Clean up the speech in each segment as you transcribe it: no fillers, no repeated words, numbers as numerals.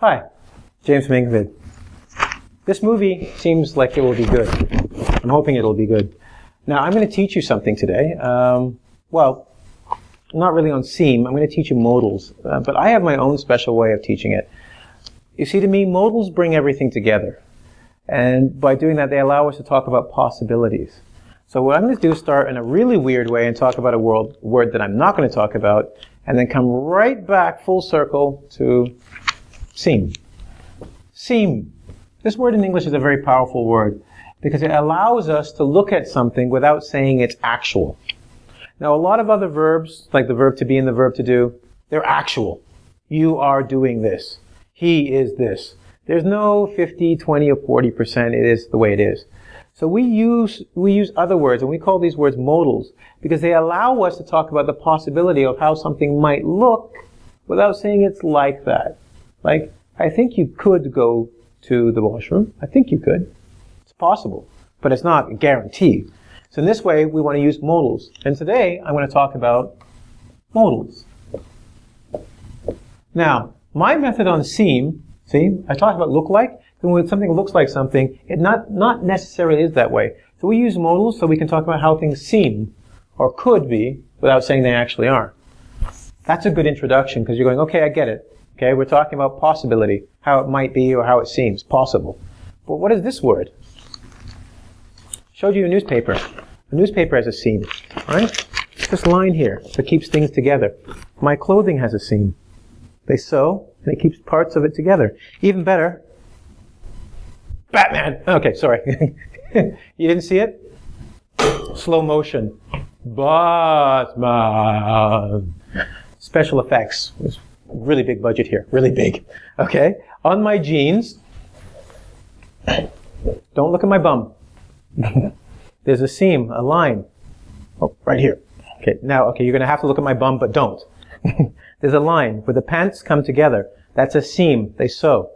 Hi, James from engVid. This movie seems like it will be good. I'm hoping it'll be good. Now, I'm going to teach you something today. Well, not really on seam. I'm going to teach you modals, but I have my own special way of teaching it. You see, to me, modals bring everything together. And by doing that, they allow us to talk about possibilities. So what I'm going to do is start in a really weird way and talk about a word that I'm not going to talk about, and then come right back full circle to seam. Seam. This word in English is a very powerful word because it allows us to look at something without saying it's actual. Now, a lot of other verbs, like the verb to be and the verb to do, they're actual. You are doing this. He is this. There's no 50, 20, or 40%. It is the way it is. So we use other words, and we call these words modals because they allow us to talk about the possibility of how something might look without saying it's like that. Like, I think you could go to the washroom. I think you could. It's possible, but it's not a guarantee. So in this way, we want to use modals. And today, I'm going to talk about modals. Now, my method on seam, see, I talked about look like. And when something looks like something, it not necessarily is that way. So we use modals so we can talk about how things seem or could be without saying they actually are. That's a good introduction because you're going, okay, I get it. Okay, we're talking about possibility, how it might be or how it seems possible. But what is this word? Showed you a newspaper. A newspaper has a seam, right? This line here that keeps things together. My clothing has a seam. They sew, and it keeps parts of it together. Even better, Batman! Okay, sorry. You didn't see it? Slow motion. Batman! Special effects. There's really big budget here. Really big. Okay? On my jeans, don't look at my bum. There's a seam, a line. Oh, right here. Okay, now, you're going to have to look at my bum, but don't. There's a line where the pants come together. That's a seam. They sew.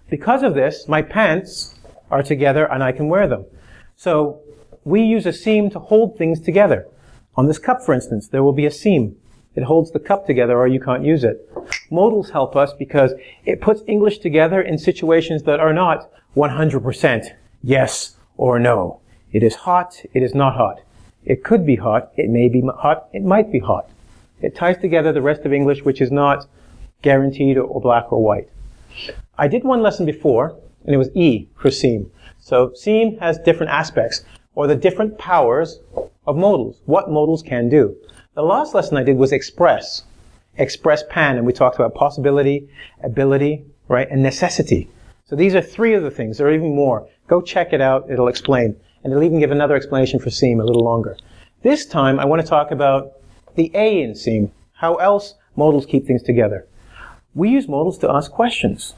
Because of this, my pants are together and I can wear them. So we use a seam to hold things together. On this cup, for instance, there will be a seam. It holds the cup together or you can't use it. Modals help us because it puts English together in situations that are not 100% yes or no. It is hot, it is not hot. It could be hot, it may be hot, it might be hot. It ties together the rest of English, which is not guaranteed or black or white. I did one lesson before, and it was E for seam. So seam has different aspects, or the different powers of modals, what modals can do. The last lesson I did was express pan, and we talked about possibility, ability, right, and necessity. So these are three of the things. There are even more. Go check it out. It'll explain. And it'll even give another explanation for seam a little longer. This time, I want to talk about the A in seam, how else modals keep things together. We use modals to ask questions.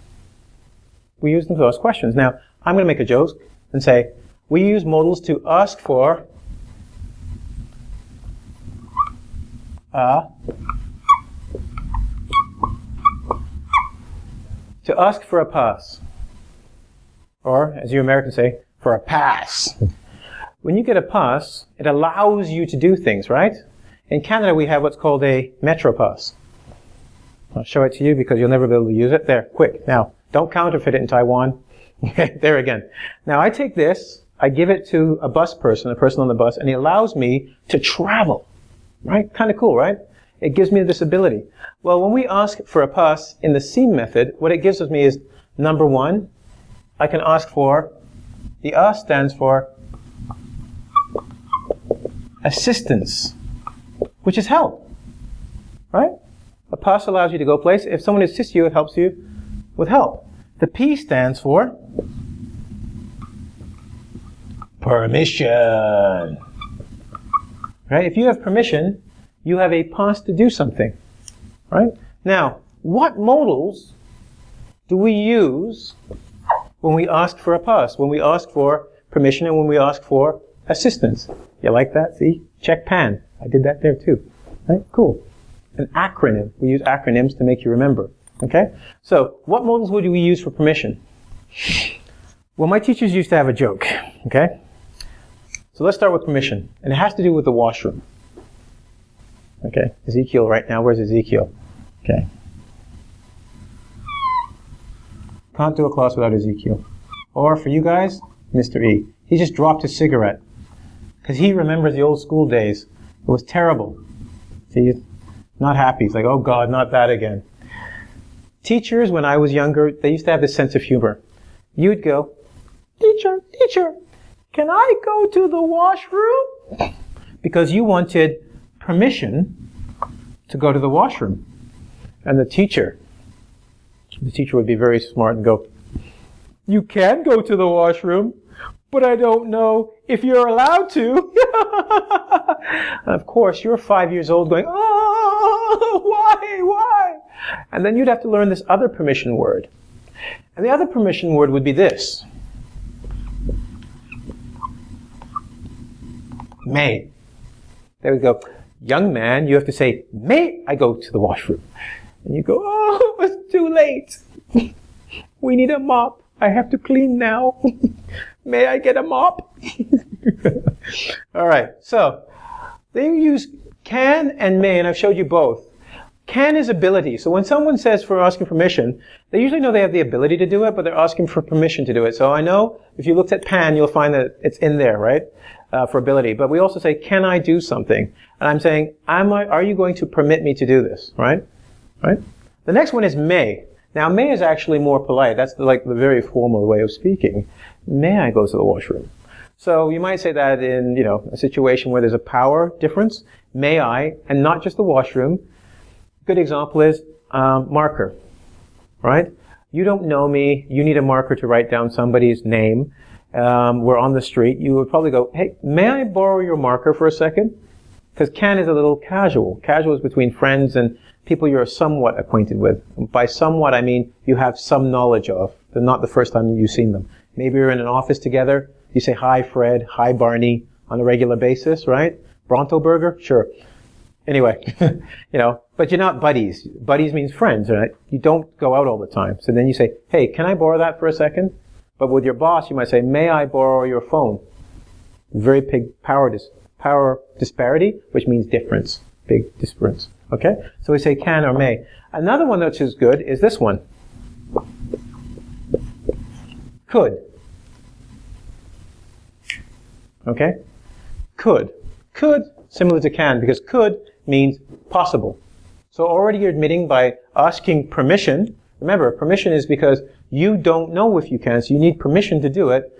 We use them to ask questions. Now, I'm going to make a joke and say, we use modals to ask for a pass. Or, as you Americans say, for a pass. When you get a pass, it allows you to do things, right? In Canada, we have what's called a Metro pass. I'll show it to you because you'll never be able to use it. There, quick. Now, don't counterfeit it in Taiwan. There again. Now, I take this, I give it to a person on the bus, and he allows me to travel. Right? Kind of cool, right? It gives me this ability. Well, when we ask for a pass in the seam method, what it gives me is, number one, I can ask for, the A stands for assistance, which is help. Right? A pass allows you to go place. If someone assists you, it helps you with help. The P stands for permission. Right? If you have permission, you have a pass to do something. Right? Now, what modals do we use when we ask for a pass, when we ask for permission, and when we ask for assistance? You like that? See? Check pan. I did that there too. Right? Cool. An acronym. We use acronyms to make you remember. Okay? So, what modals would we use for permission? Well, my teachers used to have a joke. Okay? So let's start with permission. And it has to do with the washroom. Okay? Ezekiel right now. Where's Ezekiel? Okay. Can't do a class without Ezekiel. Or for you guys, Mr. E. He just dropped his cigarette. Because he remembers the old school days. It was terrible. See, he's not happy. He's like, oh God, not that again. Teachers, when I was younger, they used to have this sense of humor. You'd go, teacher, can I go to the washroom? Because you wanted permission to go to the washroom. And the teacher would be very smart and go, you can go to the washroom, but I don't know if you're allowed to. And of course, you're 5 years old going, oh, why? And then you'd have to learn this other permission word. And the other permission word would be this. May. They would go, young man, you have to say, may I go to the washroom? And you go, oh, it's too late. We need a mop. I have to clean now. May I get a mop? All right, so they use can and may, and I've showed you both. Can is ability. So when someone says for asking permission, they usually know they have the ability to do it, but they're asking for permission to do it. So I know if you looked at pan, you'll find that it's in there, right? For ability. But we also say, can I do something? And I'm saying, are you going to permit me to do this, right? Right? The next one is may. Now, may is actually more polite. That's the very formal way of speaking. May I go to the washroom? So you might say that in, a situation where there's a power difference. May I? And not just the washroom. Good example is marker, right? You don't know me. You need a marker to write down somebody's name. We're on the street. You would probably go, hey, may I borrow your marker for a second? Because can is a little casual. Casual is between friends and people you're somewhat acquainted with. By somewhat, I mean you have some knowledge of. They're not the first time you've seen them. Maybe you're in an office together. You say, hi, Fred. Hi, Barney, on a regular basis, right? Bronto Burger? Sure. Anyway, but you're not buddies. Buddies means friends, right? You don't go out all the time. So then you say, hey, can I borrow that for a second? But with your boss, you might say, may I borrow your phone? Very big power disparity, which means difference. Big difference. Okay? So we say can or may. Another one which is good is this one. Could. Okay? Could. Could, similar to can, because could means possible. So already you're admitting by asking permission. Remember, permission is because you don't know if you can, so you need permission to do it.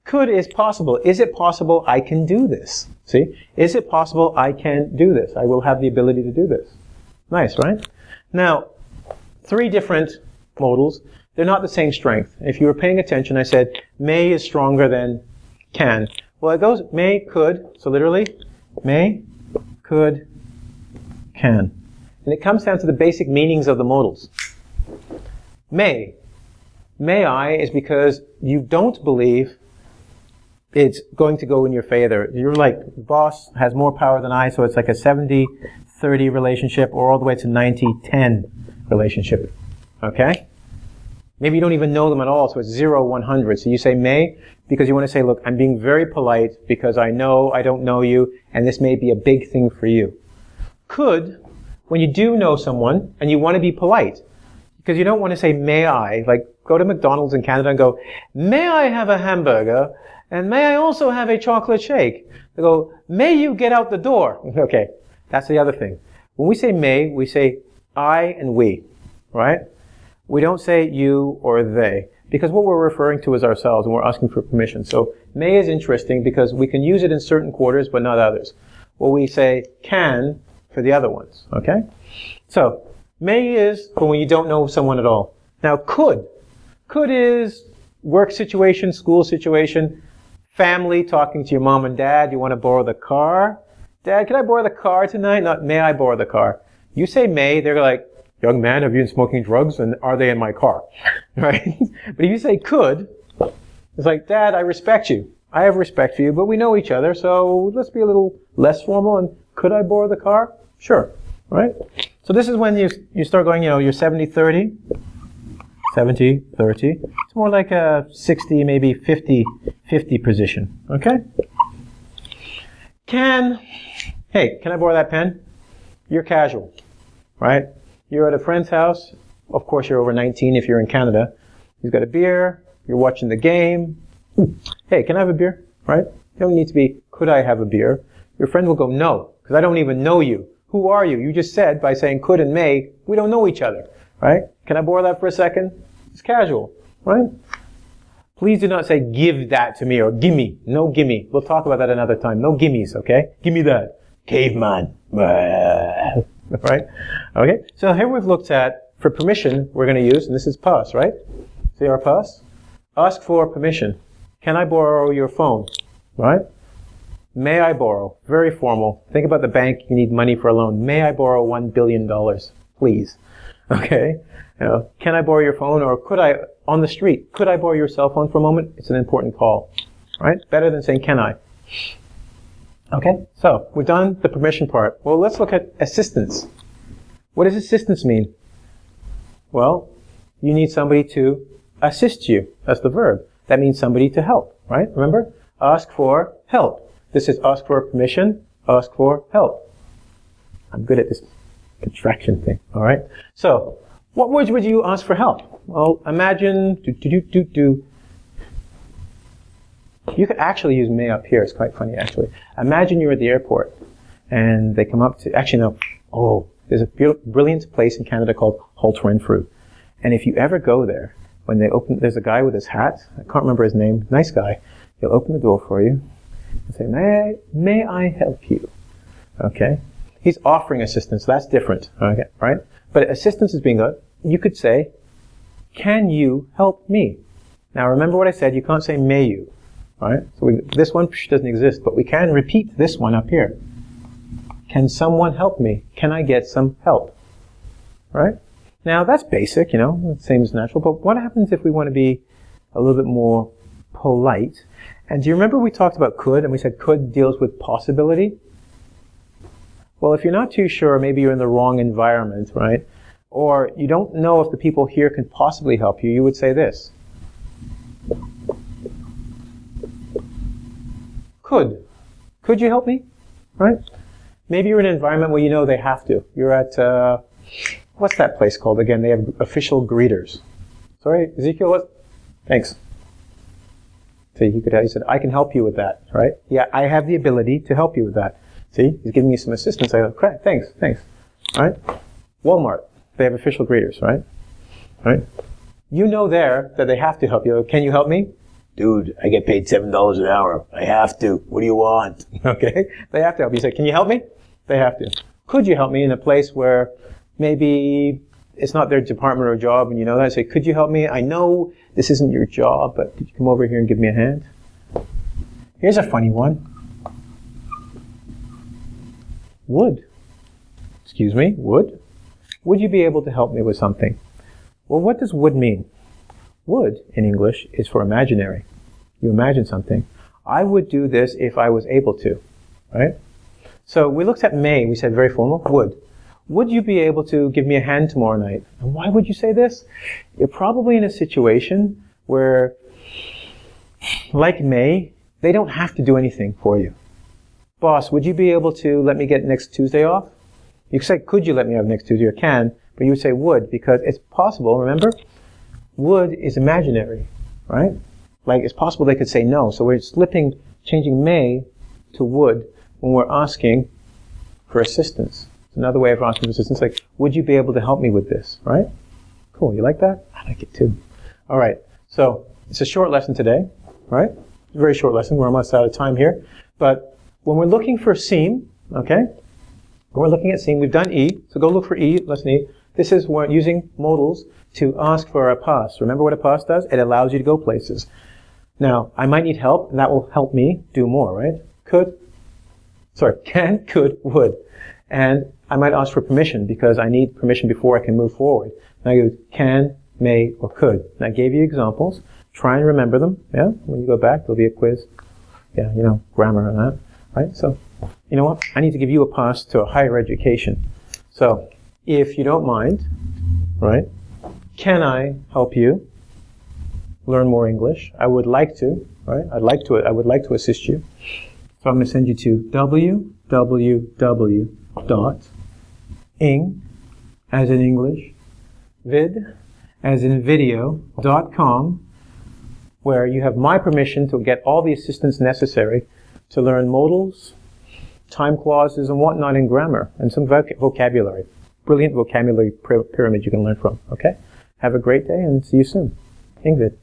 Could is possible. Is it possible I can do this? See? Is it possible I can do this? I will have the ability to do this. Nice, right? Now, 3 different modals. They're not the same strength. If you were paying attention, I said may is stronger than can. Well, it goes may, could. So literally, may, could, can. And it comes down to the basic meanings of the modals. May I is because you don't believe it's going to go in your favor. You're like, boss has more power than I, so it's like a 70-30 relationship or all the way to 90-10 relationship. Okay? Maybe you don't even know them at all, so it's 0-100. So you say may because you want to say, look, I'm being very polite because I know I don't know you, and this may be a big thing for you. Could, when you do know someone and you want to be polite, because you don't want to say may I, like go to McDonald's in Canada and go, may I have a hamburger? And may I also have a chocolate shake? They go, may you get out the door? Okay, that's the other thing. When we say may, we say I and we, right? We don't say you or they, because what we're referring to is ourselves and we're asking for permission. So may is interesting because we can use it in certain quarters but not others. Well, we say can for the other ones, okay? So may is for when you don't know someone at all. Now could. Could is work situation, school situation, family talking to your mom and dad. You want to borrow the car? Dad, can I borrow the car tonight? Not may I borrow the car. You say may, they're like, young man, have you been smoking drugs and are they in my car? Right? But if you say could, it's like, Dad, I respect you. I have respect for you, but we know each other, so let's be a little less formal and could I borrow the car? Sure. Right? So this is when you start going, you're 70-30. 70-30. It's more like a 60, maybe 50-50 position. Okay? Hey, can I borrow that pen? You're casual, right? You're at a friend's house. Of course, you're over 19 if you're in Canada. He's got a beer. You're watching the game. Hey, can I have a beer? Right? You don't need to be, could I have a beer? Your friend will go, no, because I don't even know you. Who are you? You just said by saying could and may, we don't know each other. Right? Can I borrow that for a second? It's casual. Right? Please do not say give that to me or gimme. No gimme. We'll talk about that another time. No gimmies, okay? Give me that. Caveman. Right? Okay? So here we've looked at, for permission, we're going to use, and this is pass, right? See our pass? Ask for permission. Can I borrow your phone? Right? May I borrow? Very formal. Think about the bank. You need money for a loan. May I borrow $1 billion? Please. Okay? Can I borrow your phone? Or could I, on the street, could I borrow your cell phone for a moment? It's an important call. Right? Better than saying, can I? Okay? So, we've done the permission part. Well, let's look at assistance. What does assistance mean? Well, you need somebody to assist you. That's the verb. That means somebody to help, right? Remember? Ask for help. This is ask for permission, ask for help. I'm good at this contraction thing, all right? So, what words would you ask for help? Well, imagine, You could actually use may up here. It's quite funny, actually. Imagine you're at the airport, and they come up to, actually, no. Oh, there's a brilliant place in Canada called Holt Renfrew. And if you ever go there, when they open, there's a guy with his hat. I can't remember his name. Nice guy. He'll open the door for you and say, may I help you? Okay? He's offering assistance. That's different. Okay, right? But assistance is being good. You could say, can you help me? Now remember what I said. You can't say may you. Right? So this one doesn't exist, but we can repeat this one up here. Can someone help me? Can I get some help? Right? Now that's basic, it seems natural, but what happens if we want to be a little bit more polite? And do you remember we talked about could, and we said could deals with possibility? Well, if you're not too sure, maybe you're in the wrong environment, right? Or you don't know if the people here can possibly help you, you would say this. Could. Could you help me? Right? Maybe you're in an environment where you know they have to. You're at, what's that place called again? They have official greeters. Sorry, Ezekiel, what? Thanks. See, he said, I can help you with that, right? Yeah, I have the ability to help you with that. See, he's giving me some assistance. I go, great, thanks. Right? Walmart, they have official greeters, right? Right? You know there that they have to help you. Can you help me? Dude, I get paid $7 an hour. I have to. What do you want? Okay? They have to help you. You say, can you help me? They have to. Could you help me in a place where maybe it's not their department or job and you know that? I say, could you help me? I know this isn't your job, but could you come over here and give me a hand? Here's a funny one. Would. Excuse me, would? Would you be able to help me with something? Well, what does would mean? Would, in English, is for imaginary. You imagine something. I would do this if I was able to, right? So we looked at may. We said very formal. Would. Would you be able to give me a hand tomorrow night? And why would you say this? You're probably in a situation where, like may, they don't have to do anything for you. Boss, would you be able to let me get next Tuesday off? You could say, could you let me have next Tuesday, or can, but you would say would, because it's possible, remember? Would is imaginary, right? Like, it's possible they could say no. So we're changing may to would when we're asking for assistance. It's another way of asking for assistance, like, would you be able to help me with this, right? Cool, you like that? I like it too. All right, so it's a short lesson today, right? It's a very short lesson. We're almost out of time here. But when we're looking for seem, okay? When we're looking at seem, we've done E, so go look for E, lesson E. This is we're using modals to ask for a pass. Remember what a pass does? It allows you to go places. Now, I might need help, and that will help me do more, right? Can, could, would. And I might ask for permission, because I need permission before I can move forward. And I go can, may, or could. And I gave you examples. Try and remember them, yeah? When you go back, there'll be a quiz. Yeah, grammar and that, right? So, you know what? I need to give you a pass to a higher education. So, if you don't mind, right? Can I help you learn more English? I would like to, right? I would like to assist you. So I'm going to send you to www.ing, as in English, vid, as in video.com, where you have my permission to get all the assistance necessary to learn modals, time clauses, and whatnot in grammar, and some vocabulary. Brilliant vocabulary pyramid you can learn from, okay? Have a great day and see you soon. engVid.